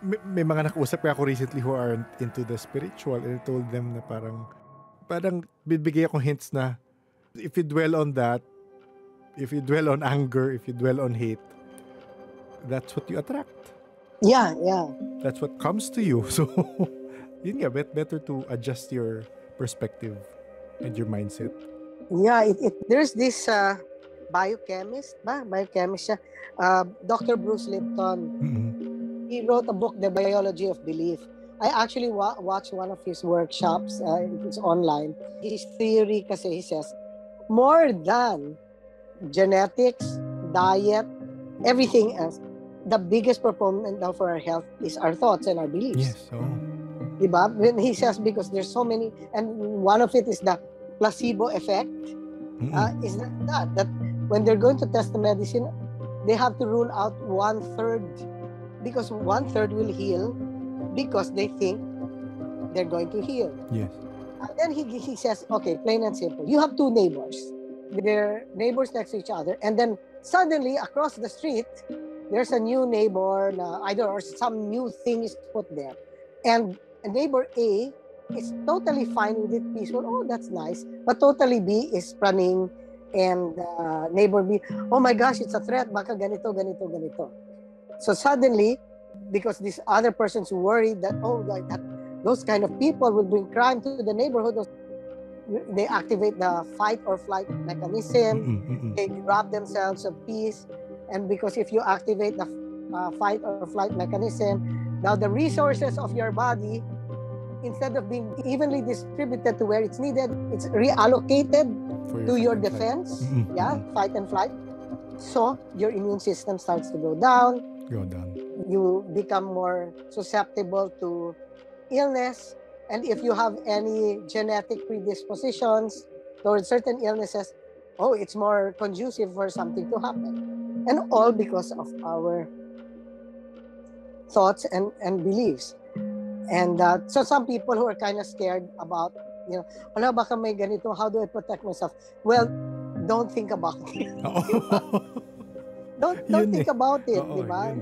may mga nakausap ako recently who aren't into the spiritual, and I told them na parang bibigay akong hints na if you dwell on that, if you dwell on anger, if you dwell on hate, that's what you attract. Yeah. That's what comes to you. So, yun nga, better to adjust your perspective and your mindset. Yeah, there's this biochemist siya, Dr. Bruce Lipton. Mm-hmm. He wrote a book, The Biology of Belief. I actually watched one of his workshops. It's online. His theory kasi, he says, more than genetics, diet, everything else, the biggest proponent now for our health is our thoughts and our beliefs. Yes. Diba? When he says, because there's so many, and one of it is the placebo effect. Is that when they're going to test the medicine, they have to rule out 1/3, because 1/3 will heal because they think they're going to heal. Yes. And then he says, okay, plain and simple. You have two neighbors. They're neighbors next to each other, and then suddenly across the street, there's a new neighbor or some new thing is put there. And neighbor A is totally fine with it, peaceful. Oh, that's nice. But totally B is running, and neighbor B, oh my gosh, it's a threat. Baka ganito. So suddenly, because this other person's worried that, that those kind of people will bring crime to the neighborhood, they activate the fight or flight mechanism. They rob themselves of peace. And because if you activate the fight or flight mechanism, now the resources of your body, instead of being evenly distributed to where it's needed, it's reallocated to your defense. Fight and flight. So your immune system starts to go down. You become more susceptible to illness. And if you have any genetic predispositions towards certain illnesses, it's more conducive for something to happen. And all because of our thoughts and beliefs. And so some people who are kind of scared about, baka may ganito, how do I protect myself? Well, don't think about it. don't think about it, diba?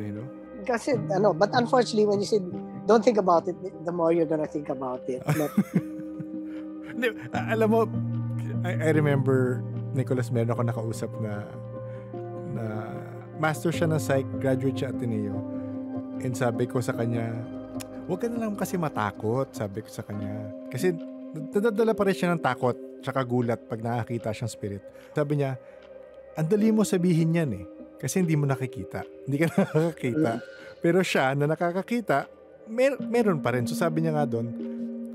Kasi, but unfortunately, when you say don't think about it, the more you're gonna think about it. But, alam mo, I remember, Nicholas, meron ako nakausap na master siya ng psych, graduate siya Ateneo. And sabi ko sa kanya, huwag ka na lang kasi matakot, sabi ko sa kanya. Kasi nadadala pa rin siya ng takot tsaka gulat pag nakakita siyang spirit. Sabi niya, ang dali mo sabihin yan eh. Kasi hindi mo nakikita. Hindi ka nakakakita. Pero siya, na nakakakita, meron pa rin. So sabi niya nga doon,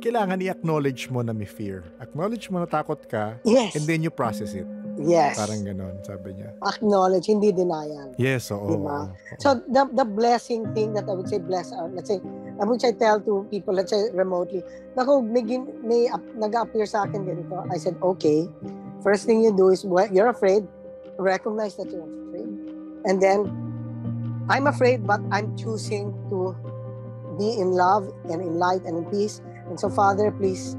kailangan i-acknowledge mo na may fear. Acknowledge mo na takot ka, and then you process it. Yes. Parang ganon, sabi niya. Acknowledge, hindi denial. Yes, oo. Diba? So, the blessing thing that I would say, let's say, which I tell to people, let's say, remotely, naku, may nag-appear sa akin ganito. I said, okay, first thing you do is, you're afraid, recognize that you're afraid. And then, I'm afraid, but I'm choosing to be in love and in light and in peace. And so, Father, please,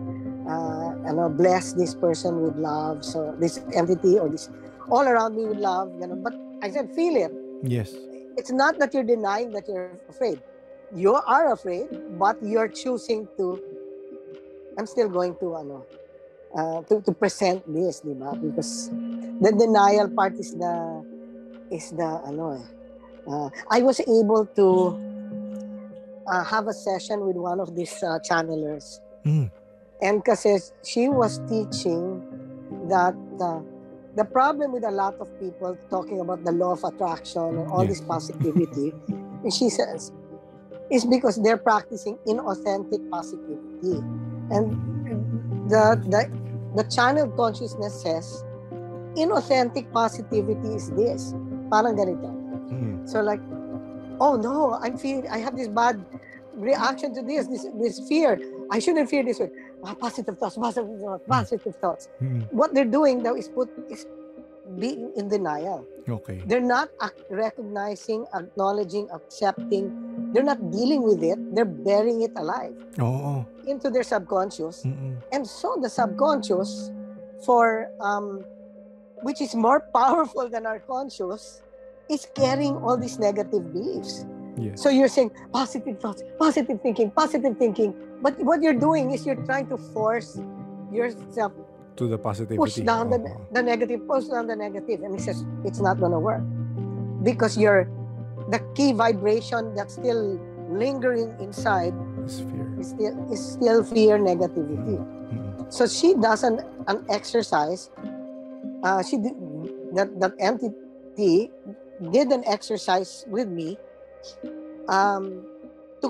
bless this person with love. So this entity or this all around me with love. But I said, feel it. Yes. It's not that you're denying that you're afraid. You are afraid, but you're choosing to. I'm still going to to present this, diba? Because the denial part is the I was able to have a session with one of these channelers. And kasi she was teaching that the problem with a lot of people talking about the law of attraction and all this positivity, she says, is because they're practicing inauthentic positivity. And the channeled consciousness says, inauthentic positivity is this. Parang ganito. So like, oh no, I have this bad reaction to this fear. I shouldn't fear this way. Positive thoughts. What they're doing now is being in denial. Okay. They're not recognizing, acknowledging, accepting. They're not dealing with it. They're burying it alive into their subconscious. And so the subconscious, which is more powerful than our conscious, is carrying all these negative beliefs. Yes. So you're saying positive thoughts, positive thinking, but what you're doing is you're trying to force yourself, To the positivity. push down the negative, and he says it's not gonna work because the key vibration that's still lingering inside It's fear. is still fear, negativity. So she does an exercise. She did that entity did an exercise with me to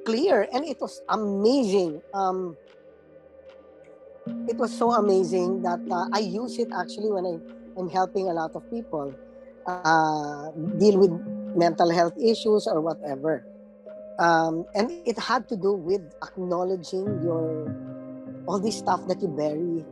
clear, and it was amazing. It was so amazing that I use it actually when I'm helping a lot of people deal with mental health issues or whatever. And it had to do with acknowledging all this stuff that you bury.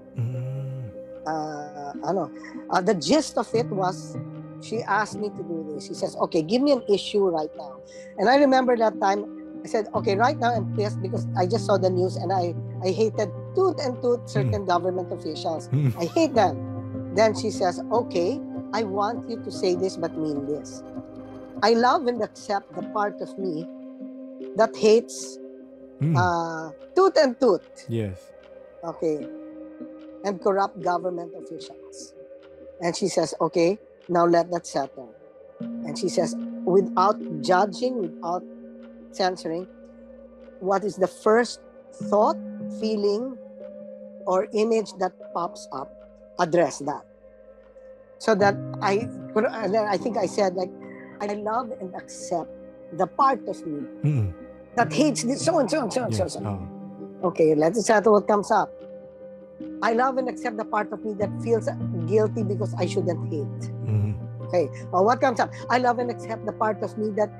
The gist of it was, she asked me to do this. She says, okay, give me an issue right now. And I remember that time, I said, okay, right now I'm pissed because I just saw the news and I hated tooth certain government officials. I hate them. Then she says, okay, I want you to say this but mean this. I love and accept the part of me that hates tooth. Yes. Okay. And corrupt government officials. And she says, okay, now let that settle. And she says, without judging, without censoring, what is the first thought, feeling, or image that pops up? Address that. So that I think I said, like, I love and accept the part of me that hates this so and so and so and so. Okay, let's settle what comes up. I love and accept the part of me that feels guilty because I shouldn't hate. Okay, well, what comes up? I love and accept the part of me that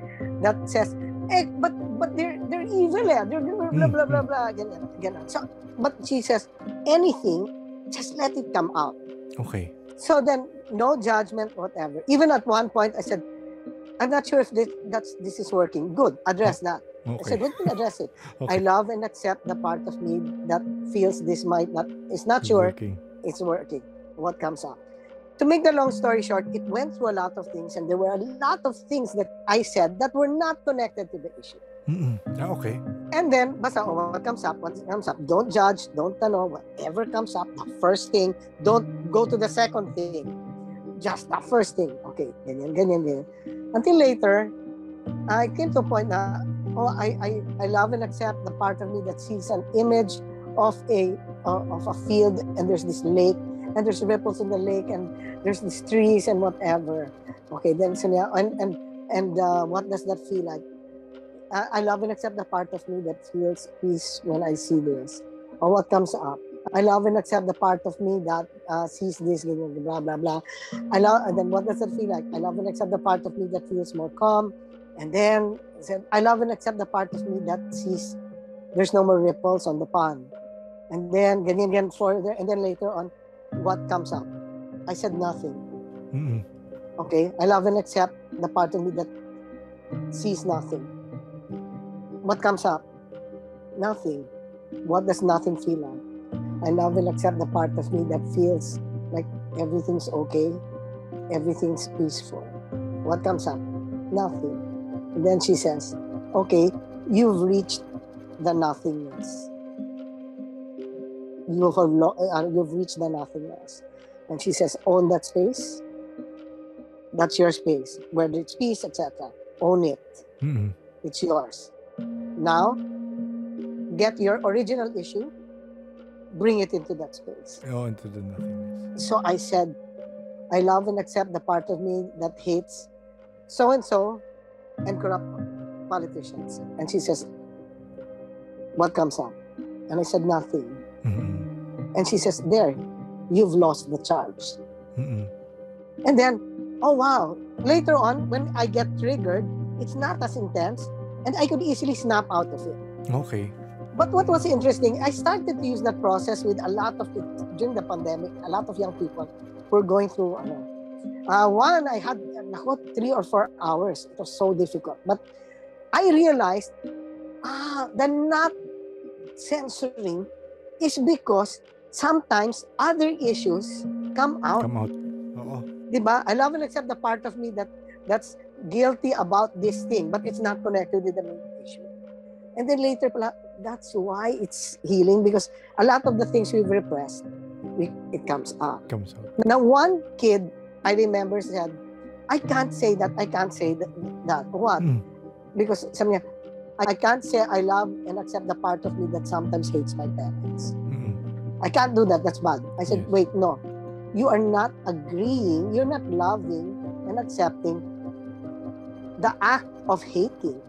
says, "Hey, but they're evil, eh? They're blah blah blah blah." Ganun. So, but she says, anything, just let it come out. Okay. So then, no judgment, whatever. Even at one point, I said, I'm not sure if this is working. Good, address that. Okay. I said, we can address it. Okay. I love and accept the part of me that feels this is not sure it's working. What comes up? To make the long story short, it went through a lot of things, and there were a lot of things that I said that were not connected to the issue. Okay. And then, basta, what comes up? Don't judge, don't know, whatever comes up, the first thing, don't go to the second thing. Just the first thing. Okay, ganyan. Until later, I came to a point na, I love and accept the part of me that sees an image of a field, and there's this lake, and there's ripples in the lake, and there's these trees and whatever. Okay, then so yeah, and what does that feel like? I love and accept the part of me that feels peace when I see this. Or what comes up? I love and accept the part of me that sees this, blah blah blah. And then what does that feel like? I love and accept the part of me that feels more calm. And then I love and accept the part of me that sees there's no more ripples on the pond. And then ganyan further, and then later on, what comes up? I said nothing. Okay, I love and accept the part of me that sees nothing. What comes up? Nothing. What does nothing feel like? I love and accept the part of me that feels like everything's okay, everything's peaceful. What comes up? Nothing. And then she says, okay, you've reached the nothingness. You've reached the nothingness. And she says, own that space. That's your space. Whether it's peace, etc. Own it. It's yours. Now, get your original issue, bring it into that space. Into the nothingness. So I said, I love and accept the part of me that hates so-and-so and corrupt politicians. And she says, what comes up? And I said, nothing. And she says, there, you've lost the charge. And then, oh wow, later on, when I get triggered, it's not as intense, and I could easily snap out of it. Okay. But what was interesting, I started to use that process with a lot of kids during the pandemic. A lot of young people were going through one, I had 3 or 4 hours. It was so difficult. But I realized the not censoring is because sometimes other issues come out. Oo. Diba? I love and accept the part of me that's guilty about this thing, but it's not connected with the main issue. And then later, that's why it's healing, because a lot of the things we've repressed, it comes up. Now, one kid, I remember, said, I can't say that. What? Because sabi niya, I can't say I love and accept the part of me that sometimes hates my parents. I can't do that. That's bad. I said, wait, no. You are not agreeing. You're not loving and accepting the act of hating.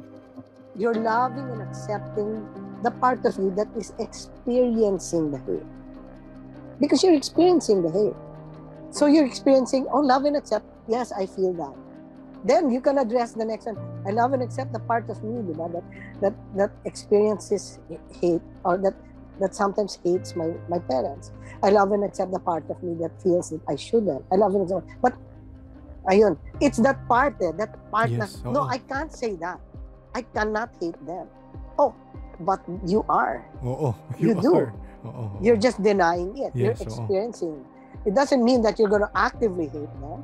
You're loving and accepting the part of you that is experiencing the hate. Because you're experiencing the hate. So you're experiencing, love and accept. Yes, I feel that. Then you can address the next one. I love and accept the part of me, diba, that experiences hate, or that sometimes hates my parents. I love and accept the part of me that feels that I shouldn't. I love and accept. But, ayun, it's that part Yes, no, I can't say that. I cannot hate them. But you are. You do. Oo. You're just denying it. Yes, you're experiencing it. It doesn't mean that you're going to actively hate them,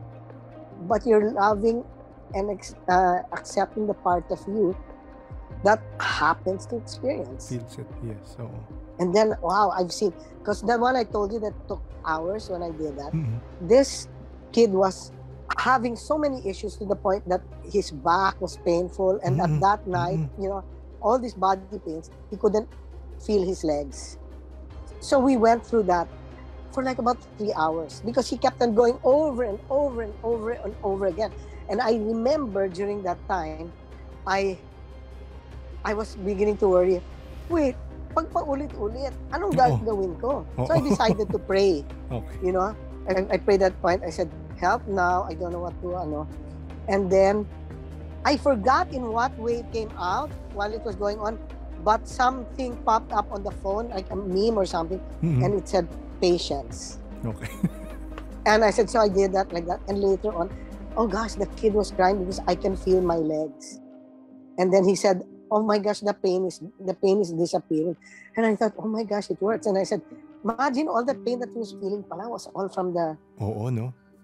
but you're loving and accepting the part of you that happens to experience. Feels it, yes. And then, wow, I've seen, because the one I told you that took hours when I did that, this kid was having so many issues to the point that his back was painful, and at that night, all these body pains, he couldn't feel his legs. So we went through that for like about 3 hours, because he kept on going over and over and over and over again. And I remember during that time, I was beginning to worry, wait, pag paulit-ulit, anong gagawin ko? So I decided to pray. Okay. And I prayed that point. I said, help now. I don't know what to, And then I forgot in what way it came out while it was going on, but something popped up on the phone, like a meme or something, and it said, patience. Okay. And I said, so I did that like that. And later on, oh gosh, the kid was crying because I can feel my legs. And then he said, oh my gosh, the pain is disappearing. And I thought, oh my gosh, it works. And I said, imagine all the pain that he was feeling pala was all from the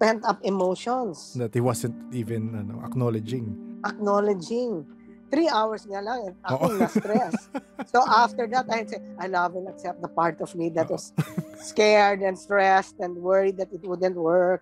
pent-up emotions. That he wasn't even acknowledging. 3 hours nga lang, ako na-stress. So after that, I said, I love and accept the part of me that was scared and stressed and worried that it wouldn't work.